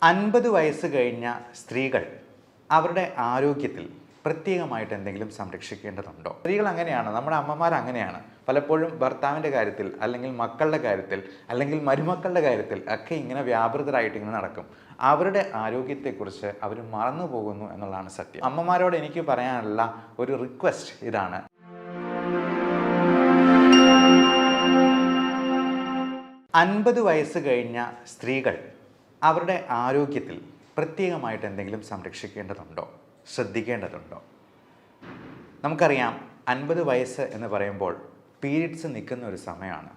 50 വയസ്സ് കഴിഞ്ഞ സ്ത്രീകൾ അവരുടെ ആരോഗ്യത്തിൽ പ്രത്യേകമായിട്ട് എന്തെങ്കിലും സംരക്ഷിക്കേണ്ടതുണ്ടോ? സ്ത്രീകൾ അങ്ങനെയാണ്, നമ്മുടെ അമ്മമാർ അങ്ങനെയാണ്. പലപ്പോഴും ഭർത്താവിൻ്റെ കാര്യത്തിൽ, അല്ലെങ്കിൽ മക്കളുടെ കാര്യത്തിൽ, അല്ലെങ്കിൽ മരുമക്കളുടെ കാര്യത്തിൽ ഒക്കെ ഇങ്ങനെ വ്യാപൃതരായിട്ട് ഇങ്ങനെ നടക്കും. അവരുടെ ആരോഗ്യത്തെക്കുറിച്ച് അവർ മറന്നു പോകുന്നു എന്നുള്ളതാണ് സത്യം. അമ്മമാരോട് എനിക്ക് പറയാനുള്ള ഒരു റിക്വസ്റ്റ് ഇതാണ്. 50 വയസ്സ് കഴിഞ്ഞ സ്ത്രീകൾ അവരുടെ ആരോഗ്യത്തിൽ പ്രത്യേകമായിട്ട് എന്തെങ്കിലും സംരക്ഷിക്കേണ്ടതുണ്ടോ, ശ്രദ്ധിക്കേണ്ടതുണ്ടോ? നമുക്കറിയാം, 50 വയസ്സ് എന്ന് പറയുമ്പോൾ പീരിയഡ്സ് നിൽക്കുന്ന ഒരു സമയമാണ്.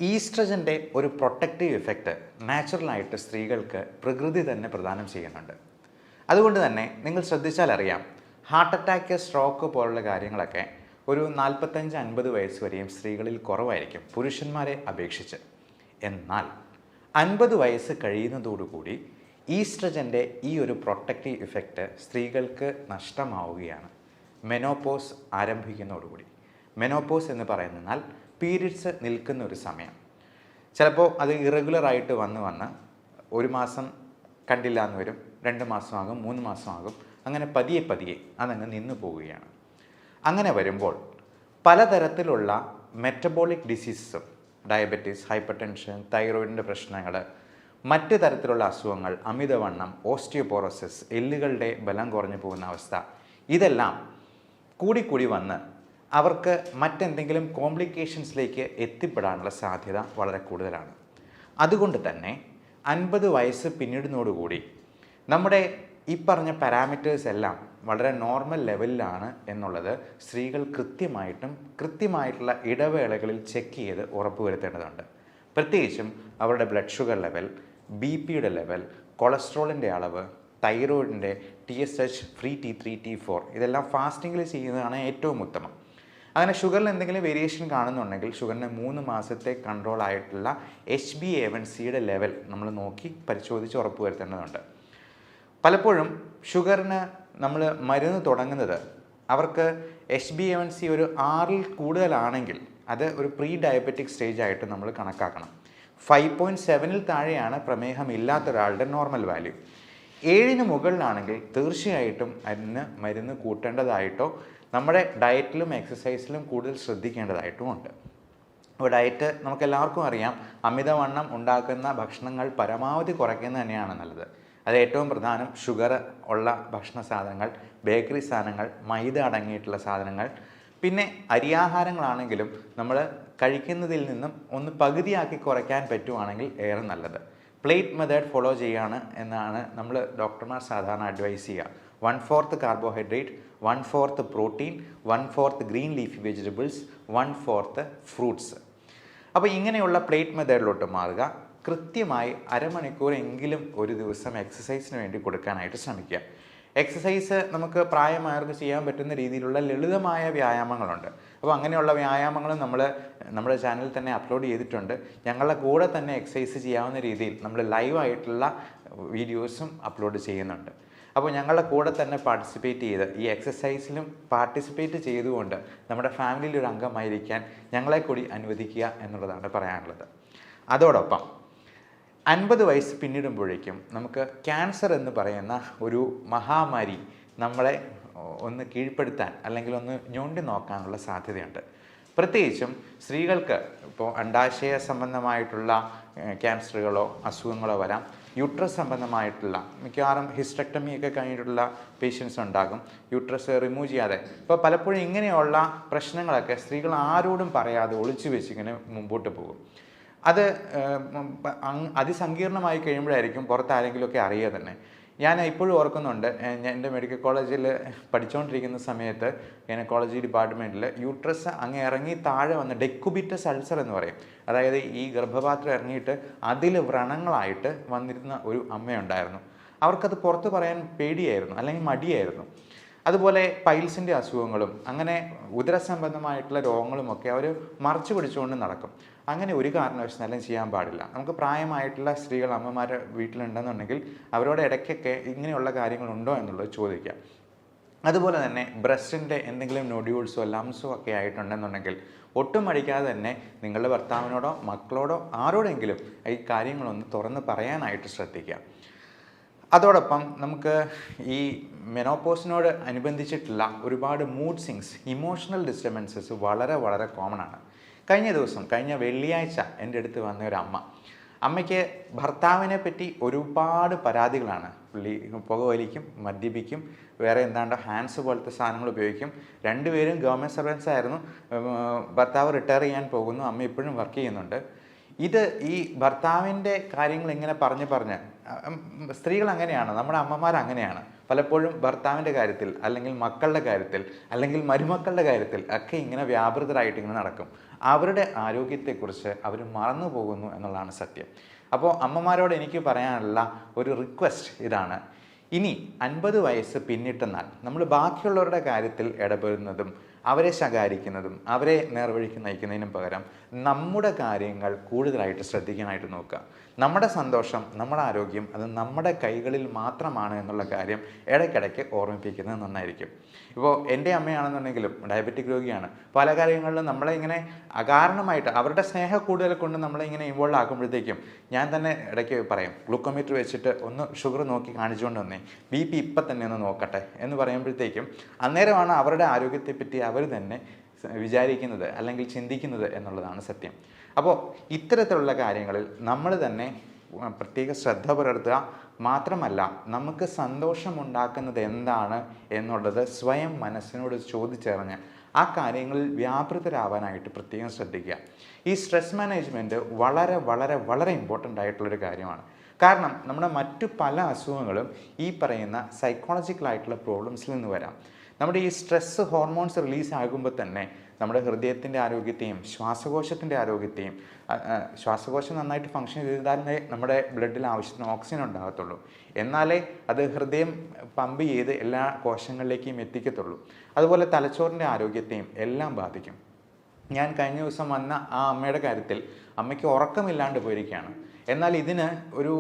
ഈസ്ട്രജൻ്റെ ഒരു പ്രൊട്ടക്റ്റീവ് ഇഫക്റ്റ് നാച്ചുറലായിട്ട് സ്ത്രീകൾക്ക് പ്രകൃതി തന്നെ പ്രദാനം ചെയ്യുന്നുണ്ട്. അതുകൊണ്ട് തന്നെ നിങ്ങൾ ശ്രദ്ധിച്ചാൽ അറിയാം, ഹാർട്ട് അറ്റാക്ക്, സ്ട്രോക്ക് പോലുള്ള കാര്യങ്ങളൊക്കെ ഒരു 45-50 വയസ്സ് വരെയും സ്ത്രീകളിൽ കുറവായിരിക്കും പുരുഷന്മാരെ അപേക്ഷിച്ച്. എന്നാൽ 50 വയസ്സ് കഴിയുന്നതോടുകൂടി ഈസ്ട്രജൻ്റെ ഈ ഒരു പ്രൊട്ടക്റ്റീവ് ഇഫക്റ്റ് സ്ത്രീകൾക്ക് നഷ്ടമാവുകയാണ്. മെനോപോസ് ആരംഭിക്കുന്നതോടുകൂടി. മെനോപോസ് എന്ന് പറയുന്നാൽ പീരിയഡ്സ് നിൽക്കുന്ന ഒരു സമയം. ചിലപ്പോൾ അത് ഇറഗുലറായിട്ട് വന്ന് ഒരു മാസം കണ്ടില്ല എന്ന് വരും, 2 മാസമാകും, 3 മാസമാകും, അങ്ങനെ പതിയെ അതങ്ങ് നിന്നു പോവുകയാണ്. അങ്ങനെ വരുമ്പോൾ പലതരത്തിലുള്ള മെറ്റബോളിക് ഡിസീസസും, ഡയബറ്റീസ്, ഹൈപ്പർ ടെൻഷൻ, തൈറോയിഡിൻ്റെ പ്രശ്നങ്ങൾ, മറ്റ് തരത്തിലുള്ള അസുഖങ്ങൾ, അമിതവണ്ണം, ഓസ്റ്റിയോപോറോസിസ്, എല്ലുകളുടെ ബലം കുറഞ്ഞു പോകുന്ന അവസ്ഥ, ഇതെല്ലാം കൂടി വന്ന് അവർക്ക് മറ്റെന്തെങ്കിലും കോംപ്ലിക്കേഷൻസിലേക്ക് എത്തിപ്പെടാനുള്ള സാധ്യത വളരെ കൂടുതലാണ്. അതുകൊണ്ട് തന്നെ 50 വയസ്സ് പിന്നിടുന്നതോടുകൂടി നമ്മുടെ ഈ പറഞ്ഞ പാരാമീറ്റേഴ്സ് എല്ലാം വളരെ നോർമൽ ലെവലിലാണ് എന്നുള്ളത് സ്ത്രീകൾ കൃത്യമായിട്ടുള്ള ഇടവേളകളിൽ ചെക്ക് ചെയ്ത് ഉറപ്പുവരുത്തേണ്ടതുണ്ട്. പ്രത്യേകിച്ചും അവരുടെ ബ്ലഡ് ഷുഗർ ലെവൽ, BP-യുടെ ലെവൽ, കൊളസ്ട്രോളിൻ്റെ അളവ്, തൈറോയിഡിൻ്റെ TSH, ഫ്രീ T3, T4 ഇതെല്ലാം ഫാസ്റ്റിങ്ങിൽ ചെയ്യുന്നതാണ് ഏറ്റവും ഉത്തമം. അങ്ങനെ ഷുഗറിൽ എന്തെങ്കിലും വേരിയേഷൻ കാണുന്നുണ്ടെങ്കിൽ ഷുഗറിന് 3 മാസത്തെ കൺട്രോൾ ആയിട്ടുള്ള HbA1cയുടെ ലെവൽ നമ്മൾ നോക്കി പരിശോധിച്ച് ഉറപ്പുവരുത്തേണ്ടതുണ്ട്. പലപ്പോഴും ഷുഗറിന് നമ്മൾ മരുന്ന് തുടങ്ങുന്നത് അവർക്ക് HbA1c ഒരു 6-ൽ കൂടുതലാണെങ്കിൽ അത് ഒരു പ്രീ ഡയബറ്റിക് സ്റ്റേജ് ആയിട്ട് നമ്മൾ കണക്കാക്കണം. 5.7-ൽ താഴെയാണ് പ്രമേഹം ഇല്ലാത്ത ഒരാളുടെ നോർമൽ വാല്യൂ. 7-ന് മുകളിലാണെങ്കിൽ തീർച്ചയായിട്ടും അതിന് മരുന്ന് കൂട്ടേണ്ടതായിട്ടോ നമ്മുടെ ഡയറ്റിലും എക്സസൈസിലും കൂടുതൽ ശ്രദ്ധിക്കേണ്ടതായിട്ടുമുണ്ട്. അപ്പോൾ ഡയറ്റ് നമുക്കെല്ലാവർക്കും അറിയാം, അമിതവണ്ണം ഉണ്ടാക്കുന്ന ഭക്ഷണങ്ങൾ പരമാവധി കുറയ്ക്കുന്നത് തന്നെയാണ് നല്ലത്. അത് ഏറ്റവും പ്രധാനം ഷുഗർ ഉള്ള ഭക്ഷണ സാധനങ്ങൾ, ബേക്കറി സാധനങ്ങൾ, മൈദ അടങ്ങിയിട്ടുള്ള സാധനങ്ങൾ, പിന്നെ അരിയാഹാരങ്ങളാണെങ്കിലും നമ്മൾ കഴിക്കുന്നതിൽ നിന്നും ഒന്ന് പകുതിയാക്കി കുറയ്ക്കാൻ പറ്റുവാണെങ്കിൽ ഏറെ നല്ലത്. പ്ലേറ്റ് മെത്തേഡ് ഫോളോ ചെയ്യുകയാണ് എന്നാണ് നമ്മൾ ഡോക്ടർമാർ സാധാരണ അഡ്വൈസ് ചെയ്യുക. 1/4 carbohydrate, 1/4 protein, 1/4 green leafy vegetables, 1/4 fruits. അപ്പോൾ ഇങ്ങനെയുള്ള പ്ലേറ്റ് മെത്തേഡിലോട്ട് മാറുക. കൃത്യമായി അരമണിക്കൂറെങ്കിലും ഒരു ദിവസം എക്സസൈസിന് വേണ്ടി കൊടുക്കാനായിട്ട് ശ്രമിക്കുക. എക്സസൈസ് നമുക്ക് പ്രായമായവർക്ക് ചെയ്യാൻ പറ്റുന്ന രീതിയിലുള്ള ലളിതമായ വ്യായാമങ്ങളുണ്ട്. അപ്പോൾ അങ്ങനെയുള്ള വ്യായാമങ്ങൾ നമ്മൾ നമ്മുടെ ചാനലിൽ തന്നെ അപ്ലോഡ് ചെയ്തിട്ടുണ്ട്. ഞങ്ങളുടെ കൂടെ തന്നെ എക്സസൈസ് ചെയ്യാവുന്ന രീതിയിൽ നമ്മൾ ലൈവായിട്ടുള്ള വീഡിയോസും അപ്ലോഡ് ചെയ്യുന്നുണ്ട്. അപ്പോൾ ഞങ്ങളുടെ കൂടെ തന്നെ പാർട്ടിസിപ്പേറ്റ് ചെയ്ത് ഈ എക്സസൈസിലും പാർട്ടിസിപ്പേറ്റ് ചെയ്തുകൊണ്ട് നമ്മുടെ ഫാമിലിയിൽ ഒരു അംഗമായിരിക്കാൻ ഞങ്ങളെ കൂടി അനുവദിക്കുക എന്നുള്ളതാണ് പറയാനുള്ളത്. അതോടൊപ്പം 50 വയസ്സ് പിന്നിടുമ്പോഴേക്കും നമുക്ക് ക്യാൻസർ എന്ന് പറയുന്ന ഒരു മഹാമാരി നമ്മളെ ഒന്ന് കീഴ്പ്പെടുത്താൻ അല്ലെങ്കിൽ ഒന്ന് ഞൊണ്ടി നോക്കാനുള്ള സാധ്യതയുണ്ട്. പ്രത്യേകിച്ചും സ്ത്രീകൾക്ക് ഇപ്പോൾ അണ്ഡാശയ സംബന്ധമായിട്ടുള്ള ക്യാൻസറുകളോ അസുഖങ്ങളോ വരാം. യൂട്രസ് സംബന്ധമായിട്ടുള്ള മിക്കവാറും ഹിസ്റ്റക്ടമിയൊക്കെ കഴിഞ്ഞിട്ടുള്ള പേഷ്യൻസ് ഉണ്ടാകും, യൂട്രസ് റിമൂവ് ചെയ്യാതെ. ഇപ്പോൾ പലപ്പോഴും ഇങ്ങനെയുള്ള പ്രശ്നങ്ങളൊക്കെ സ്ത്രീകൾ ആരോടും പറയാതെ ഒളിച്ചു വെച്ചിങ്ങനെ മുമ്പോട്ട് പോകും. അത് അതിസങ്കീർണമായി കഴിയുമ്പോഴായിരിക്കും പുറത്താരെങ്കിലുമൊക്കെ അറിയുക തന്നെ. ഞാൻ ഇപ്പോഴും ഓർക്കുന്നുണ്ട്, എൻ്റെ മെഡിക്കൽ കോളേജിൽ പഠിച്ചുകൊണ്ടിരിക്കുന്ന സമയത്ത് ഗൈനക്കോളജി ഡിപ്പാർട്ട്മെൻറ്റിൽ യൂട്രസ് അങ്ങ് ഇറങ്ങി താഴെ വന്ന് ഡെക്കുബിറ്റസ് അൾസർ എന്ന് പറയും, അതായത് ഈ ഗർഭപാത്രം ഇറങ്ങിയിട്ട് അതിൽ വ്രണങ്ങളായിട്ട് വന്നിരുന്ന ഒരു അമ്മയുണ്ടായിരുന്നു. അവർക്കത് പുറത്ത് പറയാൻ പേടിയായിരുന്നു, അല്ലെങ്കിൽ മടിയായിരുന്നു. അതുപോലെ പൈൽസിൻ്റെ അസുഖങ്ങളും അങ്ങനെ ഉദരസംബന്ധമായിട്ടുള്ള രോഗങ്ങളുമൊക്കെ അവർ മറച്ചു പിടിച്ചുകൊണ്ട് നടക്കും. അങ്ങനെ ഒരു കാരണവശാലും ചെയ്യാൻ പാടില്ല. നമുക്ക് പ്രായമായിട്ടുള്ള സ്ത്രീകൾ, അമ്മമാർ വീട്ടിലുണ്ടെന്നുണ്ടെങ്കിൽ അവരോട് ഇടയ്ക്കൊക്കെ ഇങ്ങനെയുള്ള കാര്യങ്ങളുണ്ടോ എന്നുള്ളത് ചോദിക്കാം. അതുപോലെ തന്നെ ബ്രസ്റ്റിൻ്റെ എന്തെങ്കിലും നൊഡ്യൂൾസോ ലംസോ ഒക്കെ ആയിട്ടുണ്ടെന്നുണ്ടെങ്കിൽ ഒട്ടും മടിക്കാതെ തന്നെ നിങ്ങളുടെ ഭർത്താവിനോടോ മക്കളോടോ ആരോടെങ്കിലും ഈ കാര്യങ്ങളൊന്ന് തുറന്ന് പറയാനായിട്ട് ശ്രദ്ധിക്കുക. അതോടൊപ്പം നമുക്ക് ഈ മെനോപോസിനോട് അനുബന്ധിച്ചിട്ടുള്ള ഒരുപാട് മൂഡ് സ്വിങ്സ്, ഇമോഷണൽ ഡിസ്റ്റർബൻസസ് വളരെ വളരെ കോമൺ ആണ്. കഴിഞ്ഞ വെള്ളിയാഴ്ച എൻ്റെ അടുത്ത് വന്ന ഒരു അമ്മയ്ക്ക് ഭർത്താവിനെ പറ്റി ഒരുപാട് പരാതികളാണ്. പുള്ളി പുകവലിക്കും, മദ്യപിക്കും, വേറെ എന്താണ്ട് ഹാൻഡ്സ് പോലത്തെ സാധനങ്ങൾ ഉപയോഗിക്കും. രണ്ടുപേരും ഗവൺമെൻറ് സർവൻസ് ആയിരുന്നു. ഭർത്താവ് റിട്ടയർ ചെയ്യാൻ പോകുന്നു, അമ്മ ഇപ്പോഴും വർക്ക് ചെയ്യുന്നുണ്ട്. ഇത് ഈ ഭർത്താവിൻ്റെ കാര്യങ്ങൾ ഇങ്ങനെ പറഞ്ഞ് സ്ത്രീകൾ അങ്ങനെയാണ്, നമ്മുടെ അമ്മമാർ അങ്ങനെയാണ്. പലപ്പോഴും ഭർത്താവിൻ്റെ കാര്യത്തിൽ അല്ലെങ്കിൽ മക്കളുടെ കാര്യത്തിൽ അല്ലെങ്കിൽ മരുമക്കളുടെ കാര്യത്തിൽ ഒക്കെ ഇങ്ങനെ വ്യാപൃതരായിട്ട് ഇങ്ങനെ നടക്കും. അവരുടെ ആരോഗ്യത്തെക്കുറിച്ച് അവർ മറന്നു പോകുന്നു എന്നുള്ളതാണ് സത്യം. അപ്പോൾ അമ്മമാരോട് എനിക്ക് പറയാനുള്ള ഒരു റിക്വസ്റ്റ് ഇതാണ്: ഇനി 50 വയസ്സ് പിന്നിട്ടെന്നാൽ നമ്മൾ ബാക്കിയുള്ളവരുടെ കാര്യത്തിൽ ഇടപെടുന്നതും അവരെ ശകാരിക്കുന്നതും അവരെ നേർവഴിക്ക് നയിക്കുന്നതിനും പകരം നമ്മുടെ കാര്യങ്ങൾ കൂടുതലായിട്ട് ശ്രദ്ധിക്കാനായിട്ട് നോക്കുക. നമ്മുടെ സന്തോഷം, നമ്മുടെ ആരോഗ്യം അത് നമ്മുടെ കൈകളിൽ മാത്രമാണ് എന്നുള്ള കാര്യം ഇടയ്ക്കിടയ്ക്ക് ഓർമ്മിപ്പിക്കുന്നത് നന്നായിരിക്കും. ഇപ്പോൾ എൻ്റെ അമ്മയാണെന്നുണ്ടെങ്കിലും ഡയബറ്റിക് രോഗിയാണ്. പല കാര്യങ്ങളിലും നമ്മളെ ഇങ്ങനെ അകാരണമായിട്ട് അവരുടെ സ്നേഹ കൂടുതൽ കൊണ്ട് നമ്മളെ ഇങ്ങനെ ഇൻവോൾവ് ആക്കുമ്പോഴത്തേക്കും ഞാൻ തന്നെ ഇടയ്ക്ക് പറയും, ഗ്ലൂക്കോമീറ്റർ വെച്ചിട്ട് ഒന്ന് ഷുഗർ നോക്കി കാണിച്ചുകൊണ്ട് വന്നേ, BP ഇപ്പം തന്നെ ഒന്ന് നോക്കട്ടെ എന്ന് പറയുമ്പോഴത്തേക്കും അന്നേരമാണ് അവരുടെ ആരോഗ്യത്തെപ്പറ്റി അവർ തന്നെ വിചാരിക്കുന്നത് അല്ലെങ്കിൽ ചിന്തിക്കുന്നത് എന്നുള്ളതാണ് സത്യം. അപ്പോൾ ഇത്തരത്തിലുള്ള കാര്യങ്ങളിൽ നമ്മൾ തന്നെ പ്രത്യേക ശ്രദ്ധ പുലർത്തുക. മാത്രമല്ല, നമുക്ക് സന്തോഷമുണ്ടാക്കുന്നത് എന്താണ് എന്നുള്ളത് സ്വയം മനസ്സിനോട് ചോദിച്ചറിഞ്ഞ് ആ കാര്യങ്ങളിൽ വ്യാപൃതരാവാനായിട്ട് പ്രത്യേകം ശ്രദ്ധിക്കുക. ഈ സ്ട്രെസ് മാനേജ്മെൻറ്റ് വളരെ വളരെ വളരെ ഇമ്പോർട്ടൻ്റ് ആയിട്ടുള്ളൊരു കാര്യമാണ്. കാരണം നമ്മുടെ മറ്റു പല അസുഖങ്ങളും ഈ പറയുന്ന സൈക്കോളജിക്കലായിട്ടുള്ള പ്രോബ്ലംസിൽ നിന്ന് വരാം. നമ്മുടെ ഈ സ്ട്രെസ് ഹോർമോൺസ് റിലീസ് ആകുമ്പോൾ തന്നെ നമ്മുടെ ഹൃദയത്തിൻ്റെ ആരോഗ്യത്തെയും ശ്വാസകോശത്തിൻ്റെ ആരോഗ്യത്തെയും, ശ്വാസകോശം നന്നായിട്ട് ഫങ്ഷൻ ചെയ്താലേ നമ്മുടെ ബ്ലഡിൽ ആവശ്യത്തിന് ഓക്സിജൻ ഉണ്ടാകത്തുള്ളൂ. എന്നാലേ അത് ഹൃദയം പമ്പ് ചെയ്ത് എല്ലാ കോശങ്ങളിലേക്കും എത്തിക്കത്തുള്ളൂ. അതുപോലെ തലച്ചോറിൻ്റെ ആരോഗ്യത്തെയും എല്ലാം ബാധിക്കും. ഞാൻ കഴിഞ്ഞ ദിവസം വന്ന ആ അമ്മയുടെ കാര്യത്തിൽ അമ്മയ്ക്ക് ഉറക്കമില്ലാണ്ട് പോയിരിക്കുകയാണ്. എന്നാൽ ഇതിന് ഒരു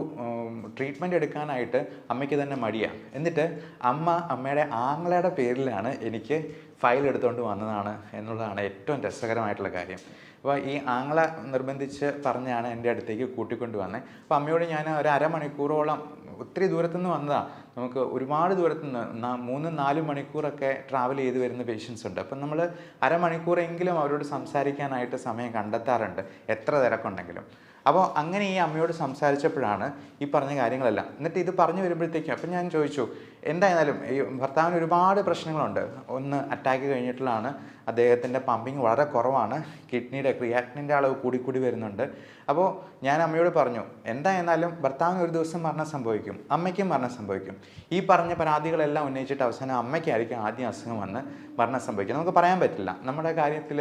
ട്രീറ്റ്മെൻറ്റ് എടുക്കാനായിട്ട് അമ്മയ്ക്ക് തന്നെ മടിയാണ്. എന്നിട്ട് അമ്മയുടെ ആങ്ങളയുടെ പേരിലാണ് എനിക്ക് ഫയൽ എടുത്തുകൊണ്ട് വന്നതാണ് എന്നുള്ളതാണ് ഏറ്റവും രസകരമായിട്ടുള്ള കാര്യം. അപ്പോൾ ഈ ആങ്ങളെ നിർബന്ധിച്ച് പറഞ്ഞാണ് എൻ്റെ അടുത്തേക്ക് കൂട്ടിക്കൊണ്ട് വന്നത്. അപ്പോൾ അമ്മയോട് ഞാൻ ഒരു അരമണിക്കൂറോളം, ഒത്തിരി ദൂരത്തുനിന്ന് വന്നതാണ്, നമുക്ക് ഒരുപാട് ദൂരത്തുനിന്ന് 3-4 മണിക്കൂറൊക്കെ ട്രാവൽ ചെയ്ത് വരുന്ന പേഷ്യൻസ് ഉണ്ട്. അപ്പം നമ്മൾ അരമണിക്കൂറെങ്കിലും അവരോട് സംസാരിക്കാനായിട്ട് സമയം കണ്ടെത്താറുണ്ട്, എത്ര തിരക്കുണ്ടെങ്കിലും. അപ്പോൾ അങ്ങനെ ഈ അമ്മയോട് സംസാരിച്ചപ്പോഴാണ് ഈ പറഞ്ഞ കാര്യങ്ങളെല്ലാം. എന്നിട്ട് ഇത് പറഞ്ഞു വരുമ്പോഴത്തേക്കും അപ്പം ഞാൻ ചോദിച്ചു, എന്തായാലും ഈ ഭർത്താവിന് ഒരുപാട് പ്രശ്നങ്ങളുണ്ട്. ഒന്ന് അറ്റാക്ക് കഴിഞ്ഞിട്ടുള്ളതാണ്, അദ്ദേഹത്തിൻ്റെ പമ്പിങ് വളരെ കുറവാണ്, കിഡ്നിയുടെ ക്രിയാറ്റിനിൻ്റെ അളവ് കൂടിക്കൂടി വരുന്നുണ്ട്. അപ്പോൾ ഞാൻ അമ്മയോട് പറഞ്ഞു, എന്തായാലും ഭർത്താവിന് ഒരു ദിവസം മരണം സംഭവിക്കും, അമ്മയ്ക്കും മരണം സംഭവിക്കും. ഈ പറഞ്ഞ പരാതികളെല്ലാം ഉന്നയിച്ചിട്ട് അവസാനം അമ്മയ്ക്കായിരിക്കും ആദ്യം അസുഖം വന്ന് മരണം സംഭവിക്കും. നമുക്ക് പറയാൻ പറ്റില്ല. നമ്മുടെ കാര്യത്തിൽ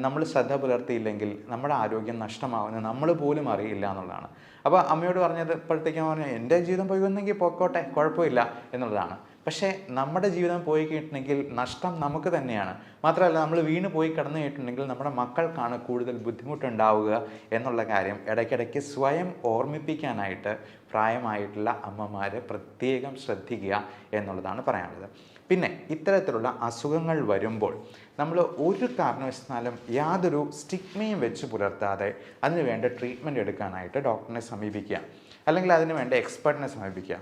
നമ്മൾ ശ്രദ്ധ പുലർത്തിയില്ലെങ്കിൽ നമ്മുടെ ആരോഗ്യം നഷ്ടമാവുന്നത് നമ്മൾ പോലും അറിയില്ല എന്നുള്ളതാണ്. അപ്പോൾ അമ്മയോട് പറഞ്ഞത് ഇപ്പോഴത്തേക്കും പറഞ്ഞു, എൻ്റെ ജീവിതം പോയി വന്നെങ്കിൽ പോയിക്കോട്ടെ, കുഴപ്പമില്ല എന്നുള്ളതാണ്. പക്ഷേ നമ്മുടെ ജീവിതം പോയി കഴിഞ്ഞിട്ടുണ്ടെങ്കിൽ നഷ്ടം നമുക്ക് തന്നെയാണ്. മാത്രമല്ല, നമ്മൾ വീണ് പോയി കിടന്നു കഴിഞ്ഞിട്ടുണ്ടെങ്കിൽ നമ്മുടെ മക്കൾക്കാണ് കൂടുതൽ ബുദ്ധിമുട്ടുണ്ടാവുക എന്നുള്ള കാര്യം ഇടയ്ക്കിടയ്ക്ക് സ്വയം ഓർമ്മിപ്പിക്കാനായിട്ട് പ്രായമായിട്ടുള്ള അമ്മമാർ പ്രത്യേകം ശ്രദ്ധിക്കുക എന്നുള്ളതാണ് പറയാനുള്ളത്. പിന്നെ ഇത്തരത്തിലുള്ള അസുഖങ്ങൾ വരുമ്പോൾ നമ്മൾ ഒരു കാരണവശാലും യാതൊരു സ്റ്റിഗ്മയും വെച്ച് പുലർത്താതെ അതിന് വേണ്ട ട്രീറ്റ്മെൻറ്റ് എടുക്കാനായിട്ട് ഡോക്ടറിനെ സമീപിക്കുക, അല്ലെങ്കിൽ അതിന് വേണ്ട എക്സ്പെർട്ടിനെ സമീപിക്കുക.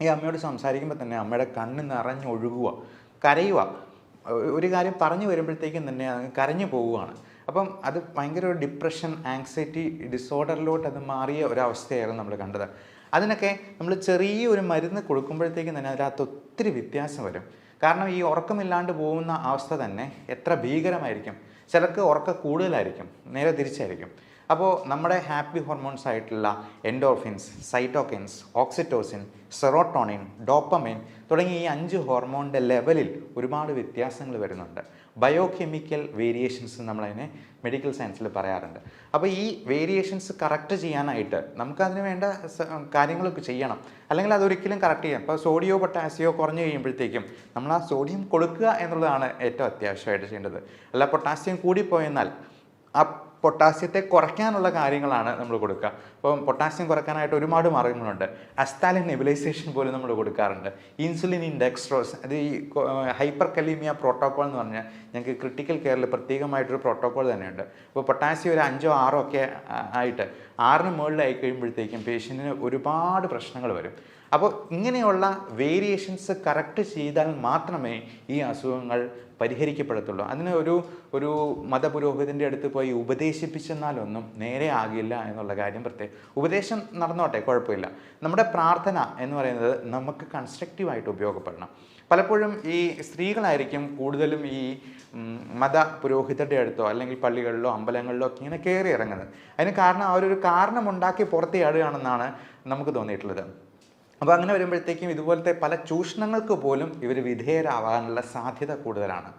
ഈ അമ്മയോട് സംസാരിക്കുമ്പോൾ തന്നെ അമ്മയുടെ കണ്ണ് നിറഞ്ഞൊഴുകുക, കരയുക. ഒരു കാര്യം പറഞ്ഞു വരുമ്പോഴത്തേക്കും തന്നെ കരഞ്ഞു പോവുകയാണ്. അപ്പം അത് ഭയങ്കര ഒരു ഡിപ്രഷൻ, ആങ്സൈറ്റി ഡിസോർഡറിലോട്ട് അത് മാറിയ ഒരവസ്ഥയായിരുന്നു നമ്മൾ കണ്ടത്. അതിനൊക്കെ നമ്മൾ ചെറിയൊരു മരുന്ന് കൊടുക്കുമ്പോഴത്തേക്കും തന്നെ അതിനകത്ത് ഒത്തിരി വ്യത്യാസം വരും. കാരണം ഈ ഉറക്കമില്ലാണ്ട് പോകുന്ന അവസ്ഥ തന്നെ എത്ര ഭീകരമായിരിക്കും. ചിലർക്ക് ഉറക്കം കൂടുതലായിരിക്കും, നേരെ തിരിച്ചായിരിക്കും. അപ്പോൾ നമ്മുടെ ഹാപ്പി ഹോർമോൺസ് ആയിട്ടുള്ള എൻഡോർഫിൻസ്, സൈറ്റോകിൻസ്, ഓക്സിറ്റോസിൻ, സെറോട്ടോണിൻ, ഡോപ്പമൈൻ തുടങ്ങിയ ഈ 5 ഹോർമോണിൻ്റെ ലെവലിൽ ഒരുപാട് വ്യത്യാസങ്ങൾ വരുന്നുണ്ട്. ബയോകെമിക്കൽ വേരിയേഷൻസ് നമ്മളതിനെ മെഡിക്കൽ സയൻസിൽ പറയാറുണ്ട്. അപ്പോൾ ഈ വേരിയേഷൻസ് കറക്റ്റ് ചെയ്യാനായിട്ട് നമുക്കതിന് വേണ്ട കാര്യങ്ങളൊക്കെ ചെയ്യണം, അല്ലെങ്കിൽ അതൊരിക്കലും കറക്റ്റ് ചെയ്യാം. ഇപ്പോൾ സോഡിയോ പൊട്ടാസിയോ കുറഞ്ഞു കഴിയുമ്പോഴത്തേക്കും നമ്മൾ ആ സോഡിയം കൊടുക്കുക എന്നുള്ളതാണ് ഏറ്റവും അത്യാവശ്യമായിട്ട് ചെയ്യേണ്ടത്. അല്ല പൊട്ടാസ്യം കൂടിപ്പോയെന്നാൽ ആ പൊട്ടാസ്യത്തെ കുറയ്ക്കാനുള്ള കാര്യങ്ങളാണ് നമ്മൾ കൊടുക്കുക. അപ്പം പൊട്ടാസ്യം കുറയ്ക്കാനായിട്ട് ഒരുപാട് മാർഗ്ഗങ്ങളുണ്ട്. അസ്താലിൻ നെബുലൈസേഷൻ പോലും നമ്മൾ കൊടുക്കാറുണ്ട്. ഇൻസുലിൻ ഇൻ ഡെക്സ്ട്രോസ്, അത് ഈ ഹൈപ്പർ കലീമിയ പ്രോട്ടോക്കോൾ എന്ന് പറഞ്ഞാൽ ഞങ്ങൾക്ക് ക്രിട്ടിക്കൽ കെയറിൽ പ്രത്യേകമായിട്ടൊരു പ്രോട്ടോക്കോൾ തന്നെയുണ്ട്. അപ്പോൾ പൊട്ടാസ്യം ഒരു 5 6 ഒക്കെ ആയിട്ട് 6ന് മുകളിലായി കഴിയുമ്പോഴത്തേക്കും പേഷ്യൻറ്റിന് ഒരുപാട് പ്രശ്നങ്ങൾ വരും. അപ്പോൾ ഇങ്ങനെയുള്ള വേരിയേഷൻസ് കറക്റ്റ് ചെയ്താൽ മാത്രമേ ഈ അസുഖങ്ങൾ പരിഹരിക്കപ്പെടത്തുള്ളൂ. അതിന് ഒരു മതപുരോഹിതൻ്റെ അടുത്ത് പോയി ഉപദേശിപ്പിച്ചെന്നാലൊന്നും നേരെ ആകില്ല എന്നുള്ള കാര്യം പ്രത്യേകം. ഉപദേശം നടന്നോട്ടെ, കുഴപ്പമില്ല. നമ്മുടെ പ്രാർത്ഥന എന്ന് പറയുന്നത് നമുക്ക് കൺസ്ട്രക്റ്റീവായിട്ട് ഉപയോഗപ്പെടണം. പലപ്പോഴും ഈ സ്ത്രീകളായിരിക്കും കൂടുതലും ഈ മത പുരോഹിതരുടെ അടുത്തോ അല്ലെങ്കിൽ പള്ളികളിലോ അമ്പലങ്ങളിലോ ഒക്കെ ഇങ്ങനെ കയറി ഇറങ്ങുന്നത്. അതിന് കാരണം അവരൊരു കാരണമുണ്ടാക്കി പുറത്തിയാടുകയാണെന്നാണ് നമുക്ക് തോന്നിയിട്ടുള്ളത്. അപ്പോൾ അങ്ങനെ വരുമ്പോഴത്തേക്കും ഇതുപോലത്തെ പല ചൂഷണങ്ങൾക്ക് പോലും ഇവർ വിധേയരാവാനുള്ള സാധ്യത കൂടുതലാണ്.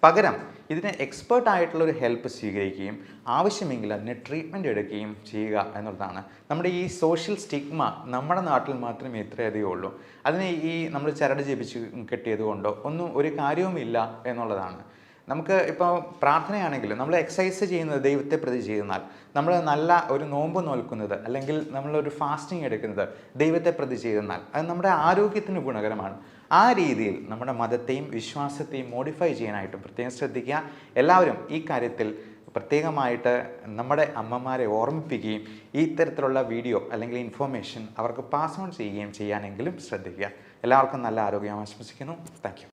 പകരം ഇതിന് എക്സ്പേർട്ടായിട്ടുള്ള ഒരു ഹെൽപ്പ് സ്വീകരിക്കുകയും ആവശ്യമെങ്കിൽ അതിന് ട്രീറ്റ്മെൻറ്റ് എടുക്കുകയും ചെയ്യുക എന്നുള്ളതാണ്. നമ്മുടെ ഈ സോഷ്യൽ സ്റ്റിഗ്മ നമ്മുടെ നാട്ടിൽ മാത്രമേ ഇത്രയധികം ഉള്ളൂ. അതിനെ ഈ നമ്മൾ ചരട് ജപിച്ച് കെട്ടിയത് കൊണ്ടോ ഒന്നും ഒരു കാര്യവുമില്ല എന്നുള്ളതാണ്. നമുക്ക് ഇപ്പോൾ പ്രാർത്ഥനയാണെങ്കിലും നമ്മൾ എക്സസൈസ് ചെയ്യുന്നത് ദൈവത്തെ പ്രതി ചെയ്യുന്നാൽ, നമ്മൾ നല്ല ഒരു നോമ്പ് നോൽക്കുന്നത് അല്ലെങ്കിൽ നമ്മളൊരു ഫാസ്റ്റിംഗ് എടുക്കുന്നത് ദൈവത്തെ പ്രതി ചെയ്യുന്നാൽ അത് നമ്മുടെ ആരോഗ്യത്തിന് ഗുണകരമാണ്. ആ രീതിയിൽ നമ്മുടെ മതത്തെയും വിശ്വാസത്തെയും മോഡിഫൈ ചെയ്യാനായിട്ടും പ്രത്യേകം ശ്രദ്ധിക്കുക. എല്ലാവരും ഈ കാര്യത്തിൽ പ്രത്യേകമായിട്ട് നമ്മുടെ അമ്മമാരെ ഓർമ്മിപ്പിക്കുകയും ഈ ഇത്തരത്തിലുള്ള വീഡിയോ അല്ലെങ്കിൽ ഇൻഫോർമേഷൻ അവർക്ക് പാസ് ഓൺ ചെയ്യുകയും ചെയ്യാനെങ്കിലും ശ്രദ്ധിക്കുക. എല്ലാവർക്കും നല്ല ആരോഗ്യം ആശംസിക്കുന്നു. Thank you.